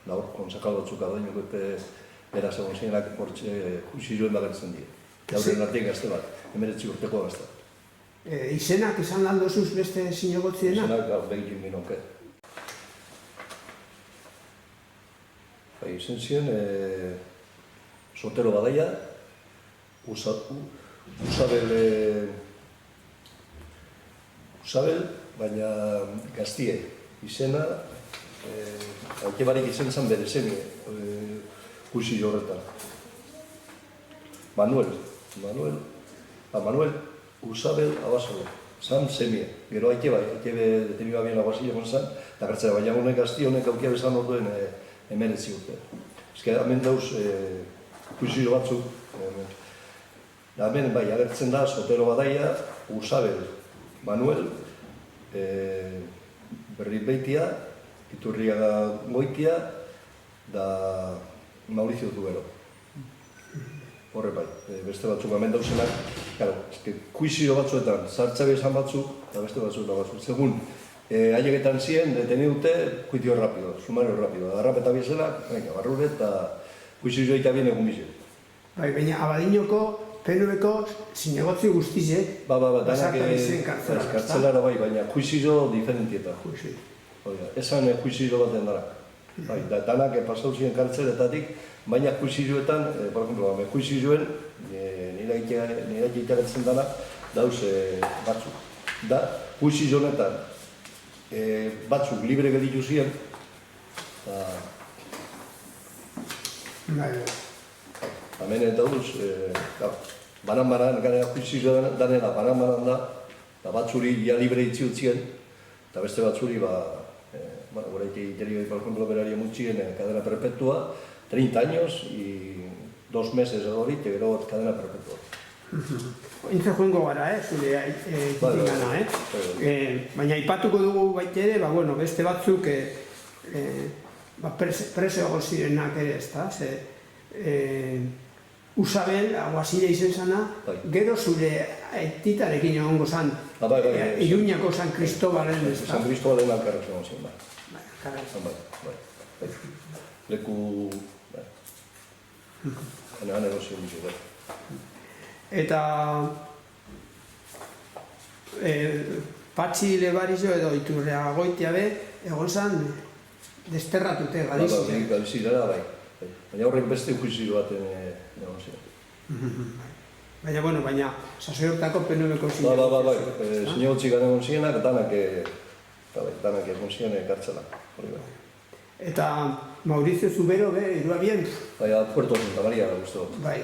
da hor, konsejal batzuk adainoko epe beraz egon zirenak hortxe juizioen bagertzen dira. Horren artean gazte bat, 19 urteko gazte. Izenak izan lan dozuz beste zinegotziena? Izenak begin minonke. Izen ziren, Sotero Badaia, Usabel, baina Gaztie izena, haute barik izen zen bere zemi, juizio horretan. Manuel, Usabel, Abasolo, zan zemie. Gero haite detenioa bien aguazile egon zen, eta gertzera, baina honek Gaztie honek aukia bezan orduen 19 urte. Ezke, hemen dauz juizio batzuk, hemen bai, agertzen da Sotero Badaia, Usabel, Manuel, Berribeitia, Iturriaga Goitia, da Maurizio Zubero. Horre bai, beste batzuk hemen dauzenak, juizio batzuetan, zartzabe esan batzuk, eta beste batzuk. Segun, haieketan ziren, deteni dute, juizio rapido, sumario rapido. Agarrap eta bizelak, barrure eta juizio eta bien egun bizen. Bai, baina Abadiñoko, PNV-ko zinegotzi guztizek, basartan izen kartzelara. Kartzelara bai, baina juizio diferentietan. Esan juizio baten darak. Bai, danak pasau ziren kartzeletatik, baina juizioetan, por ejemplo, juizioen, nire egitearetzen dana, dauz batzuk. Da, juizio honetan, batzuk libre geditu ziren, hemen dauz, banan-banan, gara juizio danela, banan-banan da, eta batzuri ja libre itziutzien, eta beste batzuri, gure egiterio, por ejemplo, berari mutxien cadena perpetua, 30 años y 2 meses hori, eta gero cadena perpetua. Intze joengo gara, zure titigana, baina aipatuko dugu baita ere, beste batzuk preso egon zirenak ere, ezta? Usabel, aguazile izen zana, gero zure aititarekin egongo zan, Iruñako San Cristobalen, ezta? San Cristobalen alkarrak egon zen, bai. Leku... Hanean erozion bizu, bai. Eta... Patxi Lebarizo edo Iturriaga Goitia be, egon zan desterratute Galizia. Galizia bai. Baina horrek beste juizio baten egon ziren. Baina sasoiortako PNV-ko ziren. Bai, zinegotzik egon zirenak, danak egon ziren kartzela. Eta Maurizio Zubero be, irua bien? Bai, Puerto Santa Maria, guztu. Bai.